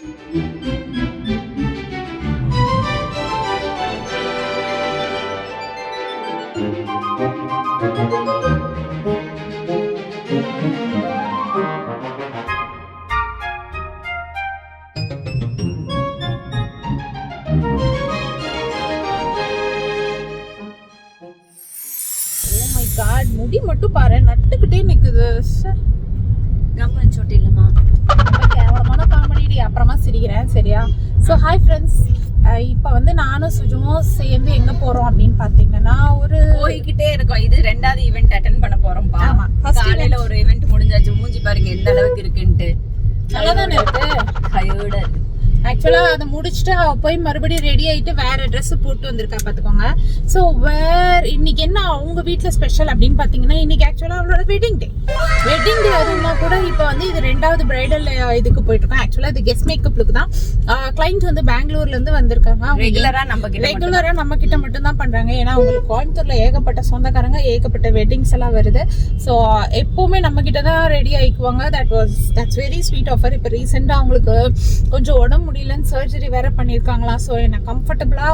முடி மட்டும் பாரு நட்டுக்கிட்டே நிக்குது. கம்மன் சொட்டு இல்லமா, கேவலமான காமெடி. அப்புறமா சிரிக்கிறேன் சரியா? ஸோ ஹாய் ஃப்ரெண்ட்ஸ், இப்போ வந்து நானும் சுஜுவும் சேர்ந்து எங்க போறோம் அப்படின்னு பாத்தீங்கன்னா ஒரு போய்கிட்டே இருக்கோம். இது 2வது ஈவென்ட் அட்டெண்ட் பண்ண போறோம். ஆமா, காலையில ஒரு ஈவென்ட் முடிஞ்சாச்சு. மூஞ்சி பாருங்க எந்த அளவுக்கு இருக்குன்ட்டு. நல்லாதானே இருக்கு. டயர்டா இருக்கு. ஆக்சுவலா அதை முடிச்சுட்டு அவ போய் மறுபடியும் ரெடி ஆயிட்டு வேற ட்ரெஸ் போட்டு வந்திருக்கா பாத்துக்கோங்க. ஸோ இன்னைக்கு என்ன அவங்க வீட்டுல ஸ்பெஷல் அப்படின்னு பாத்தீங்கன்னா, இன்னைக்கு ஆக்சுவலா அவளோட வெட்டிங் டே. அதுனா கூட இப்ப வந்து இது 2வது பிரைடல் இதுக்கு போயிட்டு இருக்கோம். ஆக்சுவலா இது கெஸ்ட் மேக்கப் லுக் தான். கிளைண்ட் வந்து பெங்களூர்ல இருந்து வந்திருக்காங்க. ரெகுலரா நம்ம கிட்ட மட்டும் தான் பண்றாங்க. ஏன்னா அவங்களுக்கு கோயம்புத்தூர்ல ஏகப்பட்ட சொந்தக்காரங்க, ஏகப்பட்ட வெட்டிங்ஸ் எல்லாம் வருது. ஸோ எப்பவுமே நம்ம கிட்ட தான் ரெடி ஆயிக்குவாங்க. That's very sweet offer. இப்போ ரீசெண்டா அவங்களுக்கு கொஞ்சம் உடம்பு முடியலன்னு சர்ஜரி வேற பண்ணிருக்காங்களா. ஸோ எனக்கு கம்ஃபர்டபுளா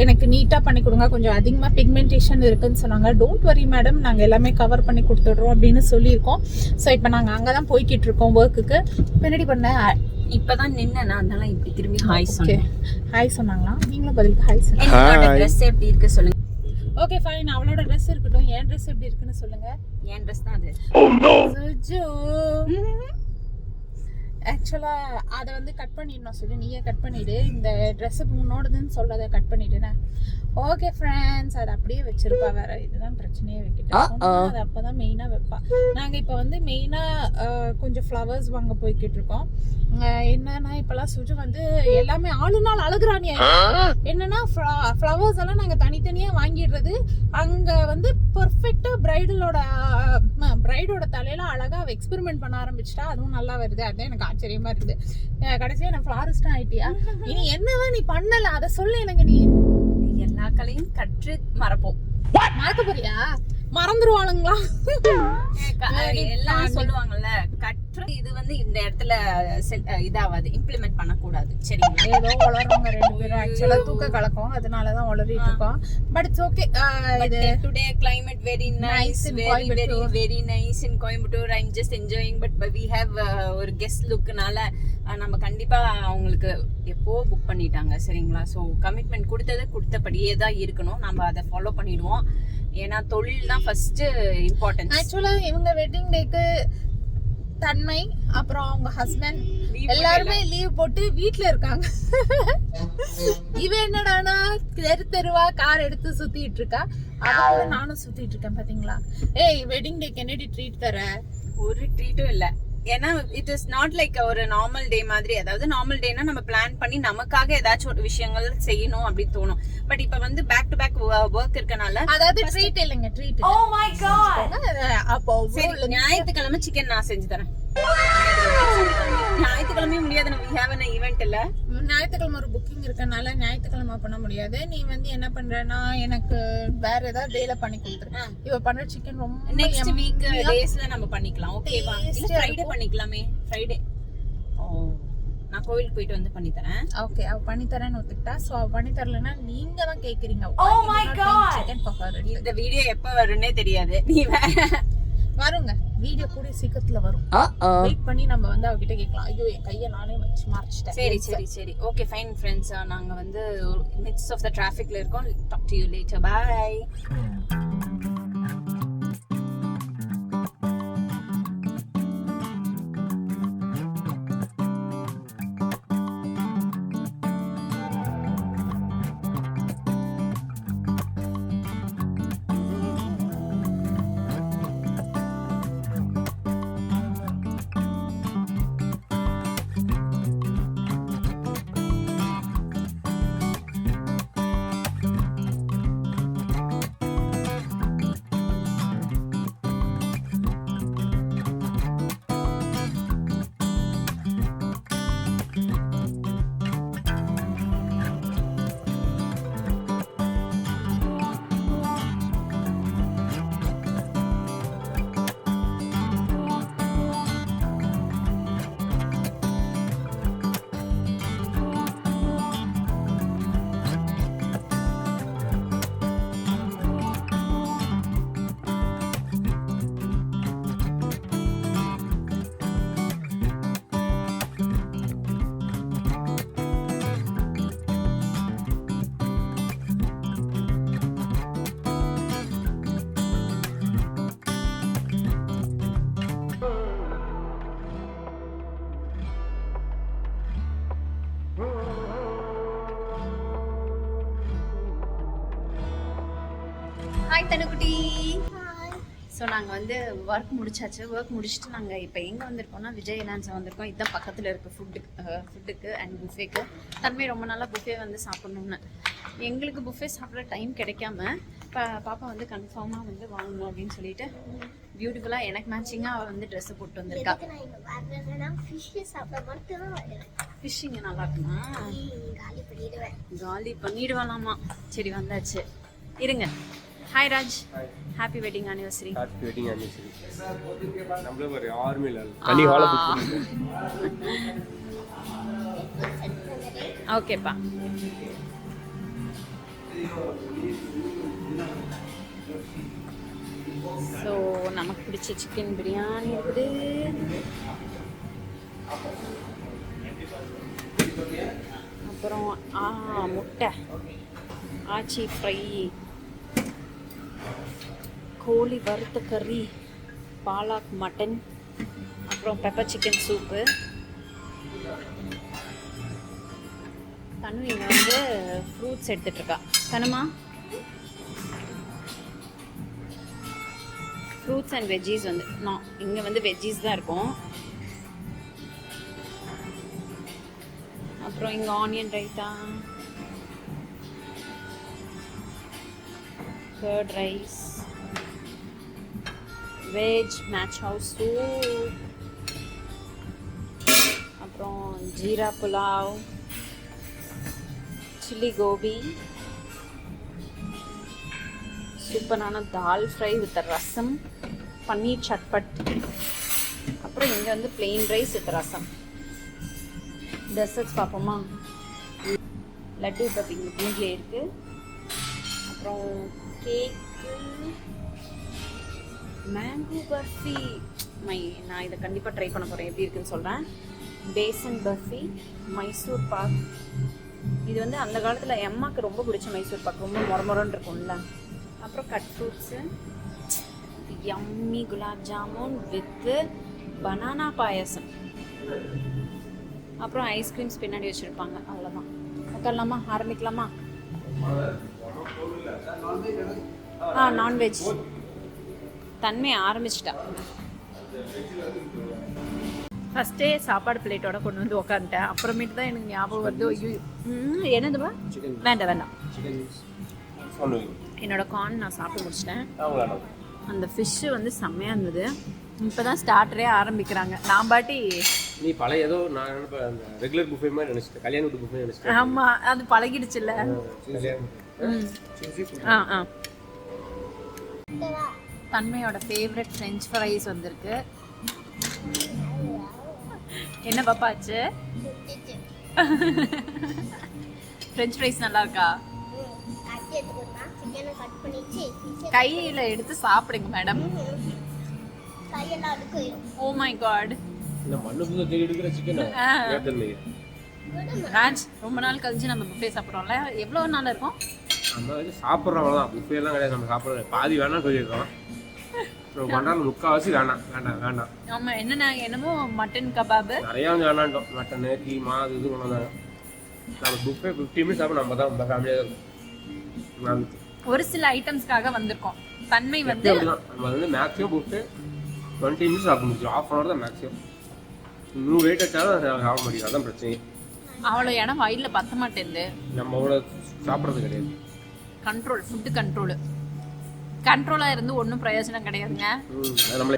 எனக்கு நீட்டா பண்ணி கொடுங்க, கொஞ்சம் அதிகமா பிக்மெண்டேஷன் இருக்குன்னு சொன்னாங்க. டோன்ட் வரி மேடம், நாங்க எல்லாமே கவர் பண்ணி கொடுத்துடுறோம் அப்படின்னு சொல்லியிருக்கோம். ஸோ இப்போ நாங்க அங்கதான் போய்கிட்டு இருக்கோம் ஒர்க்குக்கு. பின்னாடி பண்ண இப்பதான் நின்னேன், அதனால இப்படி திரும்பி ஹாய் சொன்னேன். ஹாய் சொன்னாங்களா? நீங்களும் பதிலுக்கு ஹாய் சொன்னீங்க. என்னோட ட்ரெஸ் எப்படி இருக்கு சொல்லுங்க. ஓகே ஃபைன், அவளோட ட்ரெஸ் இருக்கட்டும். என் ட்ரெஸ் எப்படி இருக்குன்னு சொல்லுங்க. என் ட்ரெஸ் தான் அது. சுஜு ஆக்சுவலா அதை வந்து கட் பண்ணிடணும் சொல்லி நீயே கட் பண்ணிடு. இந்த ட்ரெஸ் உன்னோடதுன்னு சொல்றதை கட் பண்ணிடுனே. ஓகே ஃப்ரெண்ட்ஸ், அதை அப்படியே வச்சிருப்பா. வேற இதுதான் பிரச்சனையே வைக்கிட்டோம். அது அப்பதான் மெயினா வைப்பா. நாங்க இப்ப வந்து மெயினா கொஞ்சம் ஃப்ளவர்ஸ் வாங்க போய்கிட்டு இருக்கோம். என்னன்னா இப்பெல்லாம் சுஜு வந்து எல்லாமே ஆளு நாள் அழகுறானே. என்னன்னா ஃப்ளவர்ஸ் எல்லாம் நாங்க தனித்தனியா வாங்கிடுறது. அங்க வந்து பெர்ஃபெக்டா பிரைடோட தலையில அழகா எக்ஸ்பெரிமெண்ட் பண்ண ஆரம்பிச்சிட்டா. அதுவும் நல்லா வருது. அதுதான் எனக்கு ஆச்சரியமா இருக்குது. கடைசியா நான் ஃப்ளாரிஸ்டா ஆயிட்டியா? இனி என்னதான் நீ பண்ணல அதை சொல்லு எனக்கு. நீ எல்லா கலையும் கற்று மறப்போம். மறக்க போறியா? மறந்துருவாளுங்களா? எல்லாம் சொல்லுவாங்கல்ல கற்று. இது வந்து இந்த இடத்துல இதாவாது, இம்ப்ளிமெண்ட் பண்ணக்கூடாது சரிங்களா? ஏதோ வளருங்க 2 பேரும். ஆக்சுவலா தூக்க கலக்கம், அதனாலதான் வளரிட்டு இருக்கோம். But it's okay. Today climate very nice, very nice in Coimbatore. I'm just enjoying, but we have ஒரு guest lookனால நம்ம கண்டிப்பா அவங்களுக்கு எப்போ புக் பண்ணிட்டாங்க சரிங்களா? ஸோ கமிட்மெண்ட் கொடுத்தபடியே தான் இருக்கணும். நம்ம அதை ஃபாலோ பண்ணிடுவோம். ஏன்னா தொழில் தான் ஃபர்ஸ்ட் இம்பார்ட்டன்ஸ். ஆக்சுவலா இவங்க வெட்டிங் டேக்கு தன்மை அப்புறம் அவங்க ஹஸ்பண்ட் எல்லாருமே லீவ் போட்டு வீட்ல இருக்காங்க. இவ என்னடானா தெருவா கார் எடுத்து சுத்திட்டு இருக்கா. அதோட நானும் சுத்திட்டு இருக்கேன் பாத்தீங்களா? ஏய், வெட்டிங் டேக்கு என்னடி ட்ரீட் தர? ஒரு ட்ரீட்டும் இல்ல. ஏன்னா இட் இஸ் நாட் லைக் ஒரு நார்மல் டே மாதிரி. அதாவது நார்மல் டேனா நம்ம பிளான் பண்ணி நமக்காக ஏதாச்சும் ஒரு விஷயங்கள் செய்யணும் அப்படின்னு தோணும். பட் இப்ப வந்து பேக் டு பேக் ஒர்க் இருக்கனால, அதாவது ட்ரீட் இல்லங்க, ட்ரீட். O my God. அப்போ ஞாயிற்றுக்கிழமை சிக்கன் நான் செஞ்சு தரேன். ஞாயிற்றுக்கிழமையும் முடியாது, நம்ம we have an event இல்ல. ஞாயிற்றுக்கிழமை ஒரு புக்கிங் இருக்கனால ஞாயிற்றுக்கிழமை பண்ண முடியாது. நீ வந்து என்ன பண்றேன்னா எனக்கு வேற ஏதாவது டேல பண்ணி கொடுத்துரு. இவ பண்ற சிக்கன் ரொம்ப நெக்ஸ்ட் வீக் டேஸ்ல நம்ம பண்ணிக்கலாம். ஓகேவா? இல்ல ஃப்ரைடே பண்ணிக்கலாமே. ஃப்ரைடே நான் கோவிலுக்கு போயிட்டு வந்து பண்ணி தரேன். ஓகே, அவ பண்ணி தரேன்னு ஒத்துக்கிட்டா. சோ அவ பண்ணி தரலனா நீங்க தான் கேக்குறீங்க. Oh my God. இந்த வீடியோ எப்ப வரும்னே தெரியாது. நீ வருங்க, வீடியோ கூட சீக்கிரத்துல வரும். வெயிட் பண்ணி நம்ம வந்து அவகிட்ட கேட்கலாம். ஐயோ, என் கையை நானே வச்சு மறைச்சிட்டேன். சரி ஓகே ஃபைன் ஃப்ரெண்ட்ஸ், நாங்க வந்து மிட்ஸ் ஆஃப் த டிராஃபிக்ல இருக்கோம். Talk to you later. Bye. Hi தனுக்குட்டி. ஸோ நாங்கள் வந்து ஒர்க் முடிச்சாச்சு. ஒர்க் முடிச்சுட்டு நாங்கள் இப்போ எங்கே வந்திருக்கோம்னா விஜய் எலான்ஸ் வந்திருக்கோம். இதுதான் பக்கத்தில் இருக்க ஃபுட்டுக்கு அண்ட் புஃபேக்கு. தன்மை ரொம்ப நாளாக புஃபே வந்து சாப்பிட்ணுன்னு, எங்களுக்கு புஃபே சாப்பிட்ற டைம் கிடைக்காம பாப்பா வந்து கன்ஃபார்மாக வந்து வாங்கணும் அப்படின்னு சொல்லிட்டு பியூட்டிஃபுல்லாக எனக்கு மேட்சிங்காக அவள் வந்து ட்ரெஸ்ஸை போட்டு வந்திருக்கா. ஃபிஷ்ஷிங்க நல்லா இருக்குமா? காலி பண்ணிடுவாளாமா. சரி வந்தாச்சு, இருங்க. Hi Raj, happy wedding anniversary. Happy wedding anniversary. நம்மளே ஒரு யாருமே இல்ல, தனி ஹால புக் பண்ணிட்டேன். ஓகேப்பா. ஸோ நமக்கு பிடிச்ச சிக்கன் பிரியாணி இருக்குது. அப்புறம் முட்டை, ஆச்சி ஃப்ரை, கோழி வறுத்த கறி, பாலாக் மட்டன், அப்புறம் பெப்பர் சிக்கன் சூப்பு. தனு இங்கே வந்து ஃப்ரூட்ஸ் எடுத்துகிட்ருக்கா. தனுமா ஃப்ரூட்ஸ் அண்ட் வெஜ்ஜீஸ் வந்து இங்கே வந்து வெஜ்ஜீஸ் தான் இருக்கும். அப்புறம் இங்கே onion raita, curd rice, veg manchow soup, அப்புறம் ஜீரா புலாவ், சில்லி கோபி, சூப்பரான தால் ஃப்ரை வித் ரசம், பன்னீர் சட்பட். அப்புறம் இங்கே வந்து plain rice with rasam. Desserts பார்ப்போமா? லட்டு இப்போ இங்கே பூண்டில் இருக்குது. அப்புறம் கேக்கு, மேங்கோ பர்ஃபி. நான் இதை கண்டிப்பாக ட்ரை பண்ண போகிறேன், எப்படி இருக்குன்னு சொல்கிறேன். பேசன் பர்ஃபி, மைசூர் பாக். இது வந்து அந்த காலத்தில் எம்மாவுக்கு ரொம்ப பிடிச்ச மைசூர் பாக், ரொம்ப மொரமொரன்னு இருக்கும்ல. அப்புறம் cut fruits, yummy gulab jamun with banana பாயசம். அப்புறம் ஐஸ்கிரீம்ஸ் பின்னாடி வச்சுருப்பாங்க. அவ்வளோதான். உட்காரலாமா? ஆரம்பிக்கலாமா? நான்வெஜ். தன்மை ஆரம்பிச்சிட்டா. ஃபஸ்ட்டே சாப்பாடு பிளேட்டோட கொண்டு வந்து உட்காந்துட்டேன். அப்புறமேட்டு தான் எனக்கு ஞாபகம் வருது, ஐயோ என்னதுப்பா? வேண்டாம். என்னோட கார்ன் நான் சாப்பிட்டு முடிச்சிட்டேன். அந்த ஃபிஷ்ஷு வந்து செம்மையாக இருந்தது. இப்போ தான் ஸ்டார்டரே ஆரம்பிக்கிறாங்க. நான் பாட்டி நீ பழைய ஏதோ நான் நினைப்பேன் ரெகுலர் புஃபே மாதிரி நினைச்சிட்டேன், கல்யாண வீட்டு புஃபே நினைச்சிட்டேன். ஆமாம், அது பழகிடுச்சுல்ல. தன்மையோட ஃபேவரட் ஃப்ரெஞ்ச் ஃப்ரைஸ் வந்திருக்கு. என்ன பாப்பாச்சு? ஃப்ரெஞ்ச் ஃப்ரைஸ் நல்லா இருக்கா? கையில எடுத்து சாப்பிடுங்க மேடம். O my God. இந்த மண்ணுக்குள்ள தேடி எடுக்கிற சிக்கன் ஏதல்ல. ராஜ், ரொம்ப நாள் கழிச்சு நம்ம புஃபே சாப்பிடுறோம்ல. எவ்வளவு நாள் இருக்கும் நம்ம வந்து சாப்பிட்றோம்? தான் புஃபே எல்லாம் கிடையாது. நம்ம சாப்பிட்றோம் பாதி வேணாம் சொல்லியிருக்கோம். மட்டன் முக்கால்வாசி வேண்டாம். ஆமா, என்னமோ மட்டன் கபாபு நிறையா வந்து வேணாண்டோம். மட்டனு கீமா அது இது கொண்டாந்தாங்க. நம்ம புஃபே 50 மினிட்ஸ் சாப்பிட நம்ம தான் ரொம்ப ஃபேமிலியாக இருக்கும். ஒரு சில ஐட்டம்ஸ்க்காக வந்திருக்கோம். தன்மை வந்து நம்ம வந்து மேக்ஸிமம் புஃபே 20 மினிட்ஸ் சாப்பிட முடியும். ½ hour தான் மேக்ஸிமம். 100 வெயிட் வச்சாலும் சாப்பிட முடியும். அதான் பிரச்சனை. அவ்வளோ இடம் வயிறில் பத்த மாட்டேங்குது. நம்ம அவ்வளோ சாப்பிட்றது கிடையாது. கண்ட்ரோல், ஃபுட்டு கண்ட்ரோலாக இருந்து ஒன்றும் பிரயோஜனம் கிடையாதுங்க. நம்மளே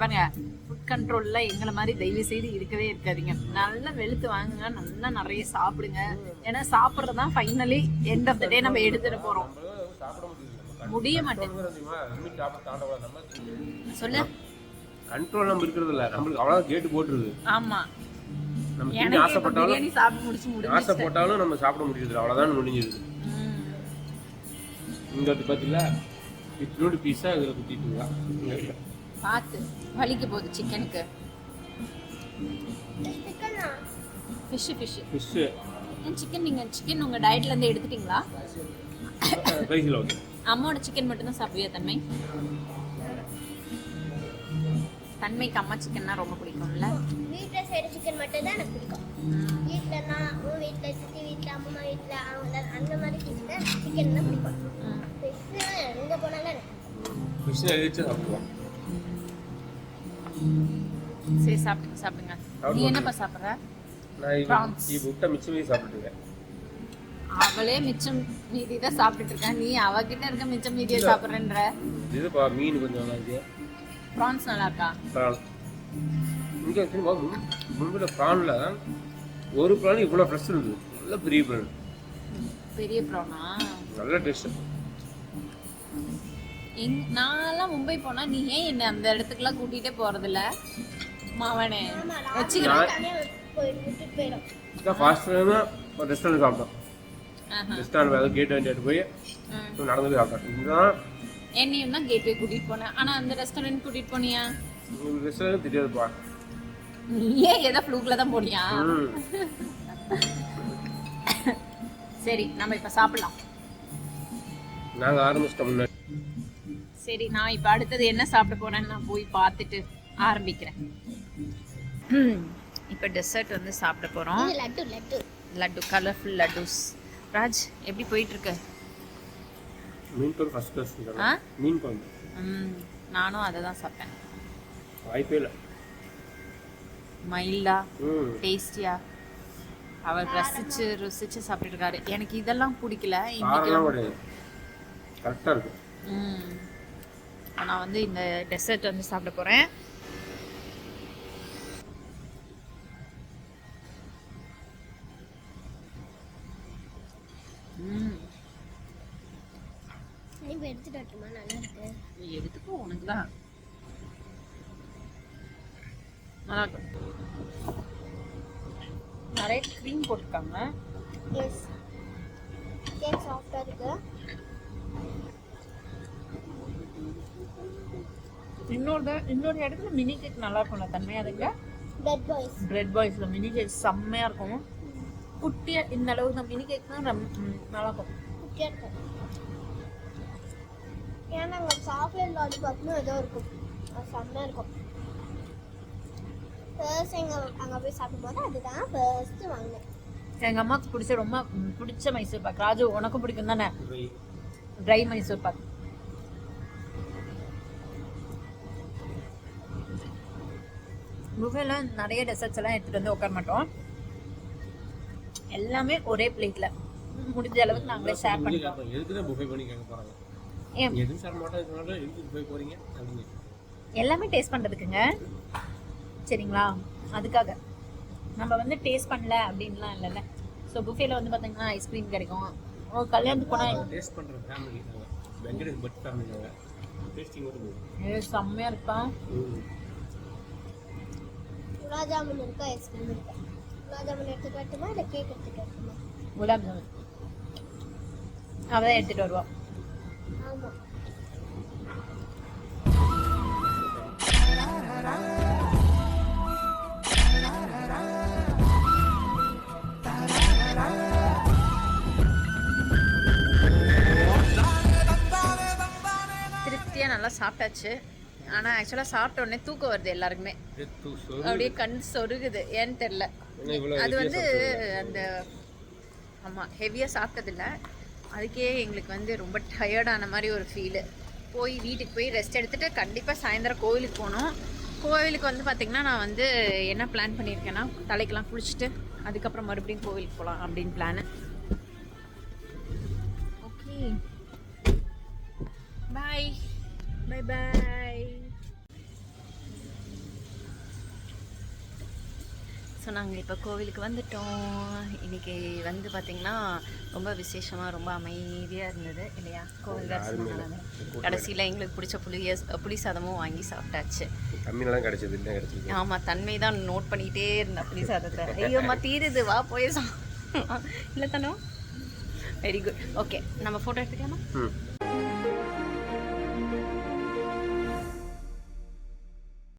பாருங்க, ஃபுட் கண்ட்ரோலில் எங்களை மாதிரி தயவு செய்து இருக்கவே இருக்காதீங்க. நல்லா வெளுத்து வாங்குங்க, நல்லா நிறைய சாப்பிடுங்க. ஏன்னா சாப்பிட்றது தான் ஃபைனலி எண்ட் ஆஃப் த டே நம்ம எடுத்துகிட்டு போகிறோம். முடிய மாட்டேங்குது. சொல்லு. கண்ட்ரோல் நம்ம இருக்கிறது இல்லை, நம்மளுக்கு அவ்வளோதான் கேட்டு போட்டுருது. ஆமாம், நம்ம ஆசைப்பட்டாலும் சாப்பிட்டு முடிச்சு ஆசைப்பட்டாலும் நம்ம சாப்பிட முடியுது. அவ்வளோதான் முடிஞ்சிருது. இங்கே பார்த்தீங்களா, இத்தனோடு பீஸாக இதில் குத்திட்டுங்களா பார்த்து வலிக்க போகுது. சிக்கனுக்கு ஃபிஷ்ஷு சிக்கன். நீங்கள் சிக்கன் உங்கள் டயட்லேருந்து எடுத்துட்டீங்களா? ஓகே. அம்மாவோட சிக்கன் மட்டும்தான் சாப்பிடுவியா தன்மை? தன்மைக்கு அம்மா சிக்கன்னா ரொம்ப பிடிக்கும்ல. வீட்டில் செய்கிற சிக்கன் மட்டும் தான் எனக்கு பிடிக்கும். வீட்டில் நான் வீட்டில் சித்தி வீட்டில் அம்மா வீட்டில் அவங்க அந்த மாதிரி சிக்கன் தான் பிடிக்கும். ஃபிஷ்ஷு மிஷினை எழுதிச்சு சாப்பிடுவோம். சரி சாப்பிடுங்க. நீ என்னப்பா சாப்பிட்ற? நான் முட்டை மிச்சம் மீதி சாப்பிட்டுருக்கேன். அவளே மிச்சம் மீதி தான் சாப்பிட்டுட்டு இருக்கேன். நீ அவகிட்ட இருக்க மிச்சம் மீதியை சாப்பிட்றேன்ற. இதுப்பா மீன் கொஞ்சம் நல்லா இருக்கு. ப்ரான்ஸ் நல்லா இருக்கா? ப்ரான் இங்கே முன்பில் ப்ரானில் ஒரு ப்ரான் இவ்வளோ ஃப்ரெஷ் இருந்தது. நல்ல பெரிய ப்ரான். பெரிய ப்ரானா? நல்ல டேஸ்ட். நான்லாம் மும்பை போனா நீ ஏன் என்ன அந்த இடத்துக்குலாம் கூட்டிகிட்டே போகிறதில்ல மாவனே? வச்சுக்கிறேன். ஃபர்ஸ்ட் டைம் ஒரு ரெஸ்டாரண்ட் சாப்பிட்டோம். ரெஸ்டாரண்ட் வேறு கேட் வேண்டிட்டு போய் நடந்து சாப்பிட்டோம். இதுதான் என்னையும் தான் கேட்வே கூட்டிகிட்டு போனேன். ஆனால் அந்த ரெஸ்டாரண்ட் கூட்டிகிட்டு போனியா? ரெஸ்டாரண்ட் தெரியாதுப்பா. நீயே ஏதோ ஃப்ளூக்கில் தான் போனியா? சரி நம்ம இப்போ சாப்பிடலாம். நாங்கள் ஆரம்பிச்சிட்டோம் முன்னாடி. சரி நான் இப்போ அடுத்தது என்ன சாப்பிட போறேன்னு நான் போய் பார்த்துட்டு ஆரம்பிக்கிறேன். இப்போ டெசர்ட் வந்து சாப்பிட போகிறோம். லட்டு கலர்ஃபுல் லட்டுஸ். ராஜ் எப்படி போயிட்டு இருக்கு? மீன் குழம்பு ஃபர்ஸ்ட் கிளாஸ். மீன் குழம்பு. நானும் அதை தான் சாப்பிட்டேன். வாய்ப்பே இல்லை. மைல்டா டேஸ்டியா அவர் ருசிச்சு சாப்பிட்டு இருக்காரு. எனக்கு இதெல்லாம் பிடிக்கல. கரெக்டாக இருக்கு. நான் வந்து இந்த டெசர்ட் வந்து சாப்பிட போகிறேன். எடுத்துட்டுமா? நல்லா இருக்கு. எடுத்துக்கோ, உனக்கு தான் நல்லா இருக்கு. நிறைய க்ரீம் போட்டிருக்காங்க. எஸ், கேக் சாஃப்டா இருக்கு. இன்னொரு இடத்துல மினி கேக் நல்லா இருக்கும்ல தன்மையா அதுங்க. பிரெட் பாய்ஸ்ல மினி கேக் செம்மையா இருக்கும். குட்டியா இந்த அளவுக்கு தான் மினி கேக் தான் நல்லா இருக்கும். குட்டியா இருக்கும். ஏன்னா அங்கே சாக்லேட் லாலிபாப்னு ஏதோ இருக்கும், அது செம்மையா இருக்கும். ஃபர்ஸ்ட் அங்கே போய் சாப்பிடும்போது அதுதான் ஃபர்ஸ்ட் வாங்கினேன். எங்கள் அம்மாவுக்கு ரொம்ப பிடிச்ச மைசூர் பாக். ராஜு உனக்கும் பிடிக்கும் தானே? ட்ரை மைசூர் பாக். புஃபேல நிறைய டெசர்ட்ஸ் எல்லாம் எடுத்துகிட்டு வந்து உட்கார மாட்டோம். எல்லாமே ஒரே பிளேட்ல முடிஞ்ச அளவுக்கு நாங்களே ஷேர் பண்ணிப்போம். எதுக்கு புஃபே பண்ணி கேட்க போறாங்க? ஏன் எதுவும் சார் மாட்டோம், எதுக்கு புஃபே போறீங்க அப்படிங்க. எல்லாமே டேஸ்ட் பண்ணுறதுக்குங்க, சரிங்களா? அதுக்காக நம்ம வந்து டேஸ்ட் பண்ணல அப்படின்லாம் இல்லைல்ல. ஸோ புஃபேல வந்து பார்த்தீங்கன்னா ஐஸ்கிரீம் கிடைக்கும். கல்யாணத்துக்கு போனால் டேஸ்ட் பண்ணுற family Venkatesh but family tasting வரும். செம்மையாக இருப்பான். குலாப் ஜாமுன் இருக்கா, ஐஸ்கிரீம் இருக்கா? குலாப் ஜாமுன் எடுத்துட்டு வரட்டுமா இல்லை கேக் எடுத்துட்டு வரட்டுமா? குலாப் ஜாமுன் அவதான் எடுத்துகிட்டு வருவான். ஆமாம். திருப்தியாக நல்லா சாப்பிட்டாச்சு. ஆனால் ஆக்சுவலாக சாப்பிட்ட உடனே தூக்கம் வருது எல்லாருக்குமே. அப்படியே கண் சொருகுது, ஏன்னு தெரில. அது வந்து அந்த ஆமாம் ஹெவியாக சாப்பிட்டதில்ல, அதுக்கே எங்களுக்கு வந்து ரொம்ப டயர்டான மாதிரி ஒரு ஃபீலு. வீட்டுக்கு போய் ரெஸ்ட் எடுத்துகிட்டு கண்டிப்பாக சாயந்தரம் கோவிலுக்கு போகணும். கோவிலுக்கு வந்து பார்த்திங்கன்னா நான் வந்து என்ன பிளான் பண்ணியிருக்கேன்னா தலைக்கெல்லாம் குளிச்சுட்டு அதுக்கப்புறம் மறுபடியும் கோவிலுக்கு போகலாம் அப்படின்னு பிளானு. ஓகே, பாய் பாய் பாய். ஸோ நாங்கள் இப்போ கோவிலுக்கு வந்துட்டோம். இன்றைக்கி வந்து பார்த்திங்கன்னா ரொம்ப விசேஷமாக ரொம்ப அமைதியாக இருந்தது இல்லையா? கோவில் தரிசனம் கடைசியில் எங்களுக்கு பிடிச்ச புளி சாதமும் வாங்கி சாப்பிட்டாச்சு. தண்மையெல்லாம் கிடைச்சது இல்லை, கிடைச்சது. ஆமாம், தன்மை தான் நோட் பண்ணிகிட்டே இருந்தேன் புளி சாதத்தை. ஐயோம்மா தீருது, வா போய் இல்லை தானோ. Very good. ஓகே, நம்ம ஃபோட்டோ எடுத்துக்கலாமா?